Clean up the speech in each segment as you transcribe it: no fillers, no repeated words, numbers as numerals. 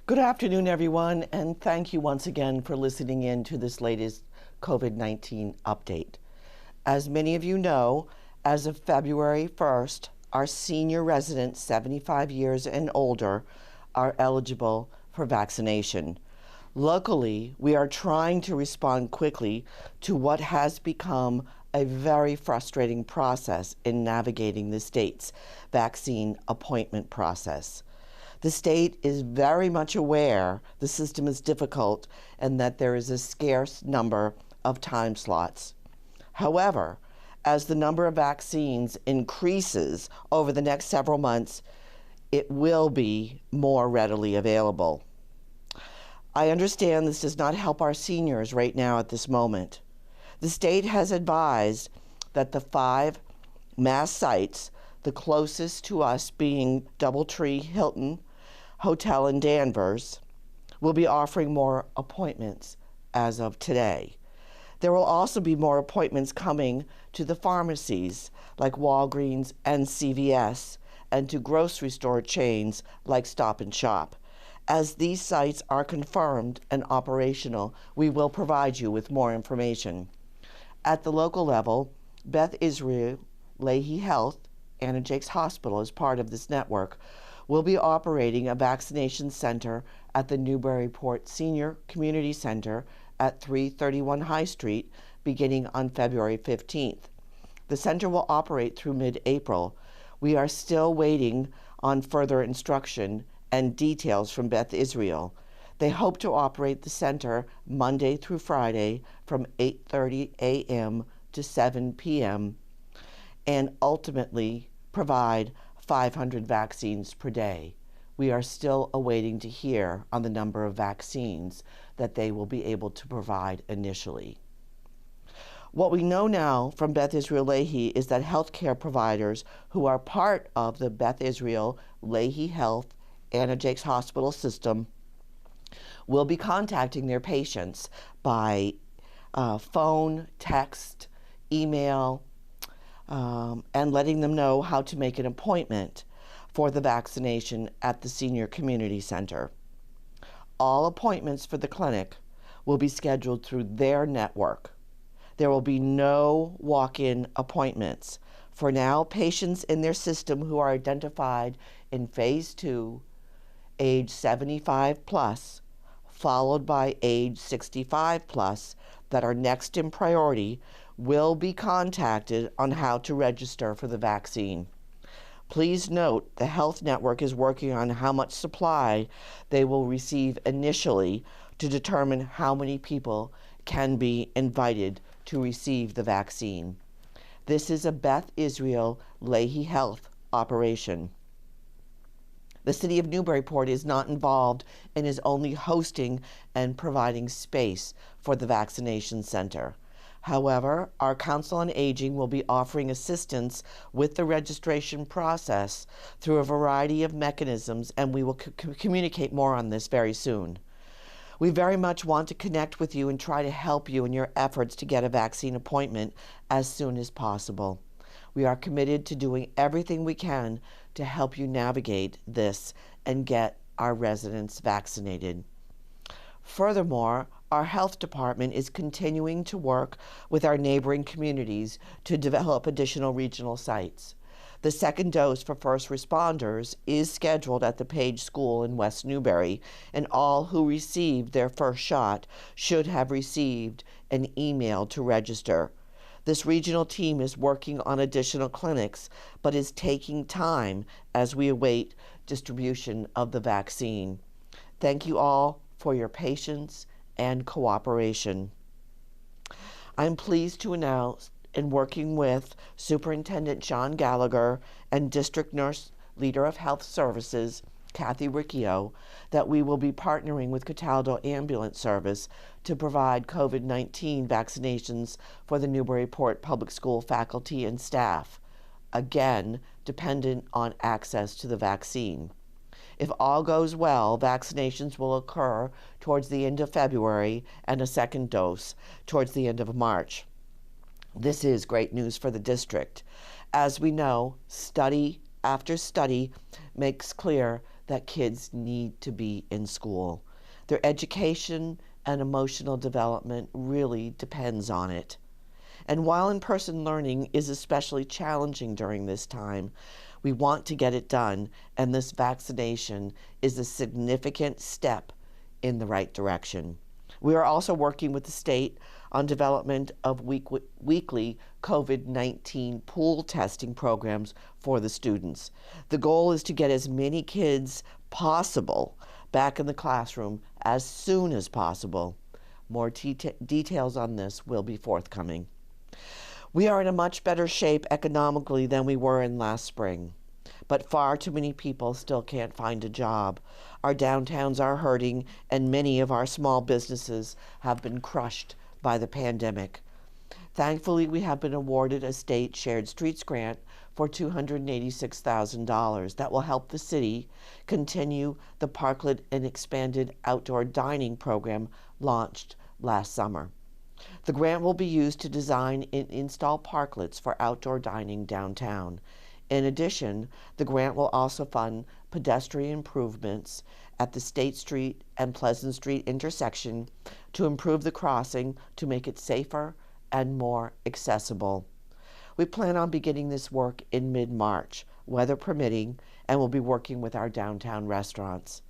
Good afternoon, everyone, and thank you once again for listening in to this latest COVID-19 update. As many of you know, as of February 1st, our senior residents 75 years and older are eligible for vaccination. Locally, we are trying to respond quickly to what has become a very frustrating process in navigating the state's vaccine appointment process. The state is very much aware the system is difficult and that there is a scarce number of time slots. However, as the number of vaccines increases over the next several months, it will be more readily available. I understand this does not help our seniors right now at this moment. The state has advised that the 5 mass sites, the closest to us being Doubletree Hilton Hotel in Danvers, will be offering more appointments as of today. There will also be more appointments coming to the pharmacies like Walgreens and CVS and to grocery store chains like Stop and Shop. As these sites are confirmed and operational, we will provide you with more information. At the local level, Beth Israel Lahey Health, Anna Jakes Hospital, as part of this network, will be operating a vaccination center at the Newburyport Senior Community Center at 331 High Street beginning on February 15th. The center will operate through mid-April. We are still waiting on further instruction and details from Beth Israel. They hope to operate the center Monday through Friday from 8:30 a.m. to 7 p.m. and ultimately provide 500 vaccines per day. We are still awaiting to hear on the number of vaccines that they will be able to provide initially. What we know now from Beth Israel Lahey is that healthcare providers who are part of the Beth Israel Lahey Health Anna Jakes Hospital system will be contacting their patients by phone, text, email, and letting them know how to make an appointment for the vaccination at the Senior Community Center. All appointments for the clinic will be scheduled through their network. There will be no walk-in appointments. For now, patients in their system who are identified in Phase 2, age 75 plus, followed by age 65 plus, that are next in priority, will be contacted on how to register for the vaccine. Please note the health network is working on how much supply they will receive initially to determine how many people can be invited to receive the vaccine. This is a Beth Israel Lahey Health operation. The city of Newburyport is not involved and is only hosting and providing space for the vaccination center. However, our Council on Aging will be offering assistance with the registration process through a variety of mechanisms, and we will communicate more on this very soon. We very much want to connect with you and try to help you in your efforts to get a vaccine appointment as soon as possible. We are committed to doing everything we can to help you navigate this and get our residents vaccinated. Furthermore, our health department is continuing to work with our neighboring communities to develop additional regional sites. The second dose for first responders is scheduled at the Page School in West Newbury, and all who received their first shot should have received an email to register. This regional team is working on additional clinics, but is taking time as we await distribution of the vaccine. Thank you all for your patience and cooperation. I'm pleased to announce, in working with Superintendent John Gallagher and District Nurse Leader of Health Services, Kathy Riccio, that we will be partnering with Cataldo Ambulance Service to provide COVID-19 vaccinations for the Newburyport Public School faculty and staff, again, dependent on access to the vaccine. If all goes well, vaccinations will occur towards the end of February and a second dose towards the end of March. This is great news for the district. As we know, study after study makes clear that kids need to be in school. Their education and emotional development really depends on it. And while in-person learning is especially challenging during this time, we want to get it done, and this vaccination is a significant step in the right direction. We are also working with the state on development of weekly COVID-19 pool testing programs for the students. The goal is to get as many kids possible back in the classroom as soon as possible. More details on this will be forthcoming. We are in a much better shape economically than we were in last spring, but far too many people still can't find a job. Our downtowns are hurting, and many of our small businesses have been crushed by the pandemic. Thankfully, we have been awarded a state shared streets grant for $286,000 that will help the city continue the parklet and expanded outdoor dining program launched last summer. The grant will be used to design and install parklets for outdoor dining downtown. In addition, the grant will also fund pedestrian improvements at the State Street and Pleasant Street intersection to improve the crossing to make it safer and more accessible. We plan on beginning this work in mid-March, weather permitting, and will be working with our downtown restaurants.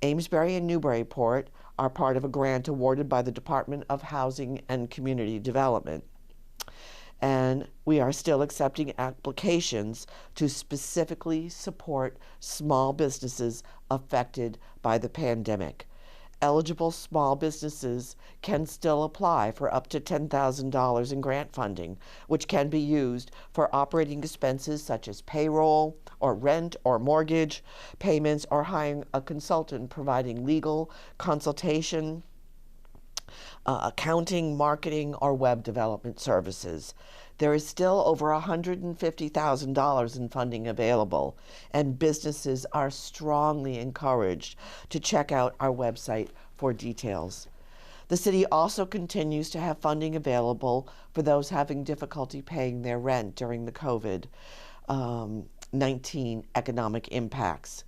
Amesbury and Newburyport are part of a grant awarded by the Department of Housing and Community Development. And we are still accepting applications to specifically support small businesses affected by the pandemic. Eligible small businesses can still apply for up to $10,000 in grant funding, which can be used for operating expenses such as payroll or rent or mortgage payments, or hiring a consultant providing legal consultation, accounting, marketing, or web development services. There is still over $150,000 in funding available, and businesses are strongly encouraged to check out our website for details. The city also continues to have funding available for those having difficulty paying their rent during the COVID-19 economic impacts.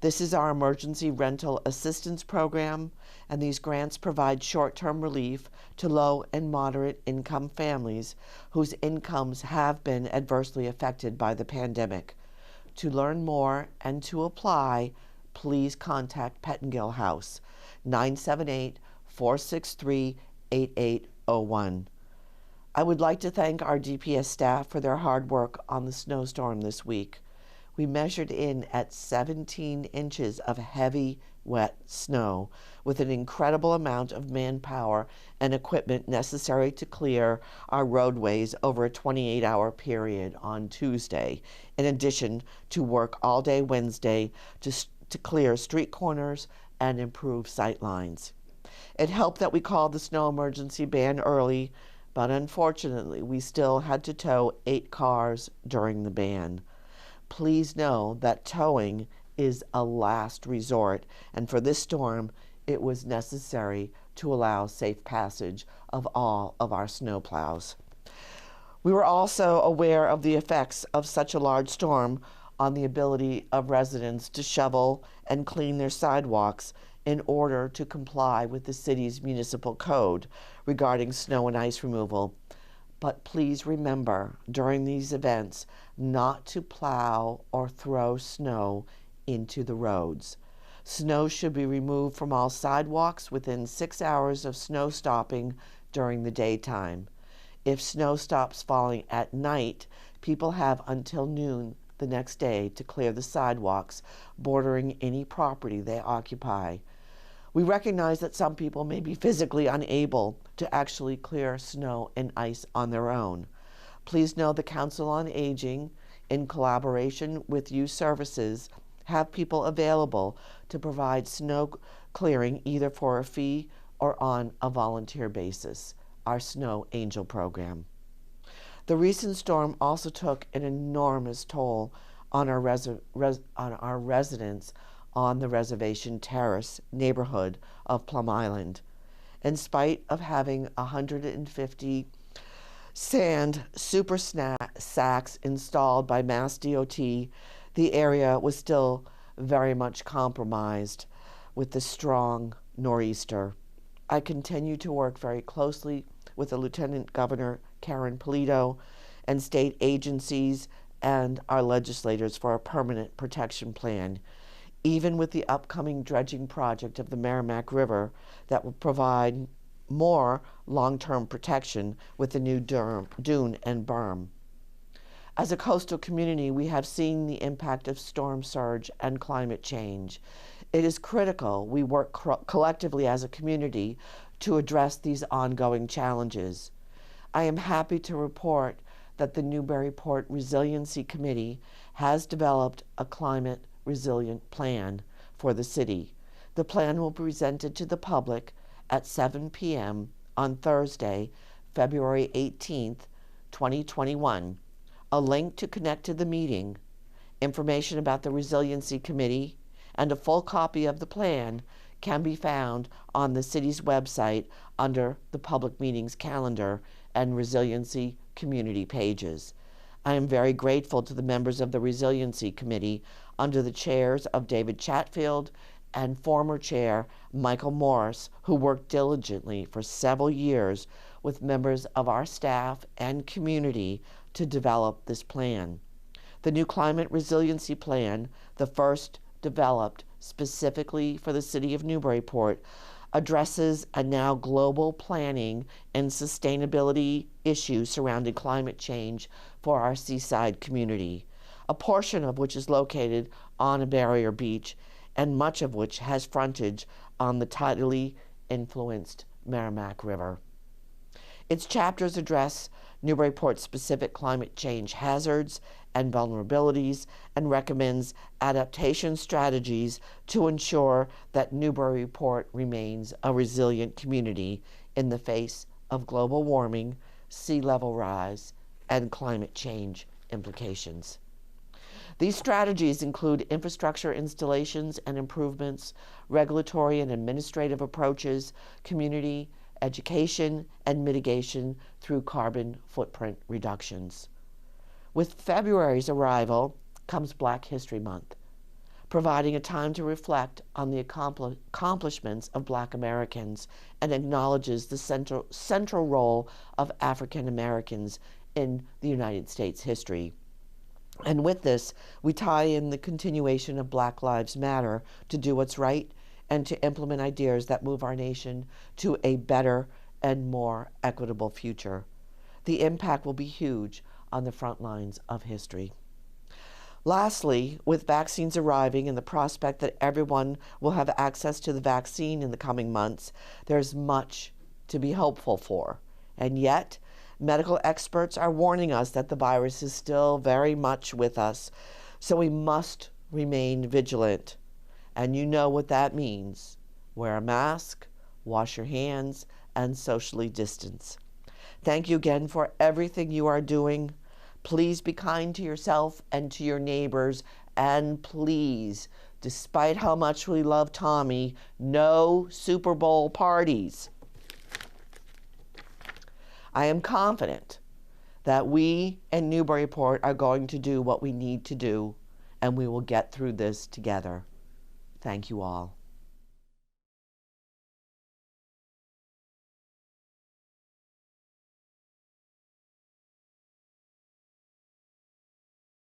This is our emergency rental assistance program, and these grants provide short-term relief to low and moderate income families whose incomes have been adversely affected by the pandemic. To learn more and to apply, please contact Pettingill House, 978-463-8801. I would like to thank our DPS staff for their hard work on the snowstorm this week. We measured in at 17 inches of heavy, wet snow with an incredible amount of manpower and equipment necessary to clear our roadways over a 28-hour period on Tuesday, in addition to work all day Wednesday to clear street corners and improve sight lines. It helped that we called the snow emergency ban early, but unfortunately we still had to tow 8 cars during the ban. Please know that towing is a last resort, and for this storm, it was necessary to allow safe passage of all of our snowplows. We were also aware of the effects of such a large storm on the ability of residents to shovel and clean their sidewalks in order to comply with the city's municipal code regarding snow and ice removal. But please remember during these events not to plow or throw snow into the roads. Snow should be removed from all sidewalks within 6 hours of snow stopping during the daytime. If snow stops falling at night, people have until noon the next day to clear the sidewalks bordering any property they occupy. We recognize that some people may be physically unable to actually clear snow and ice on their own. Please know the Council on Aging, in collaboration with Youth Services, have people available to provide snow clearing either for a fee or on a volunteer basis, our Snow Angel program. The recent storm also took an enormous toll on our residents on the Reservation Terrace neighborhood of Plum Island. In spite of having 150 sand super sacks installed by Mass DOT, the area was still very much compromised with the strong nor'easter. I continue to work very closely with the Lieutenant Governor Karen Polito and state agencies and our legislators for a permanent protection plan, even with the upcoming dredging project of the Merrimack River that will provide more long-term protection with the new dune and berm. As a coastal community, we have seen the impact of storm surge and climate change. It is critical we work collectively as a community to address these ongoing challenges. I am happy to report that the Newburyport Resiliency Committee has developed a climate resilient plan for the city. The plan will be presented to the public at 7 p.m. on Thursday, February 18th, 2021. A link to connect to the meeting, information about the Resiliency Committee, and a full copy of the plan can be found on the city's website under the public meetings calendar and Resiliency community pages. I am very grateful to the members of the Resiliency Committee under the chairs of David Chatfield and former chair Michael Morris, who worked diligently for several years with members of our staff and community to develop this plan. The new Climate Resiliency Plan, the first developed specifically for the city of Newburyport, addresses a now global planning and sustainability issues surrounding climate change for our seaside community, a portion of which is located on a barrier beach and much of which has frontage on the tidally influenced Merrimack River. Its chapters address Newburyport-specific climate change hazards and vulnerabilities and recommends adaptation strategies to ensure that Newburyport remains a resilient community in the face of global warming, sea level rise, and climate change implications. These strategies include infrastructure installations and improvements, regulatory and administrative approaches, community education, and mitigation through carbon footprint reductions. With February's arrival comes Black History Month, providing a time to reflect on the accomplishments of Black Americans and acknowledges the central role of African Americans in the United States history. And with this, we tie in the continuation of Black Lives Matter to do what's right and to implement ideas that move our nation to a better and more equitable future. The impact will be huge on the front lines of history. Lastly, with vaccines arriving and the prospect that everyone will have access to the vaccine in the coming months, there's much to be hopeful for. And yet, medical experts are warning us that the virus is still very much with us, so we must remain vigilant. And you know what that means. Wear a mask, wash your hands, and socially distance. Thank you again for everything you are doing. Please be kind to yourself and to your neighbors, and please, despite how much we love Tommy, no Super Bowl parties. I am confident that we in Newburyport are going to do what we need to do, and we will get through this together. Thank you all.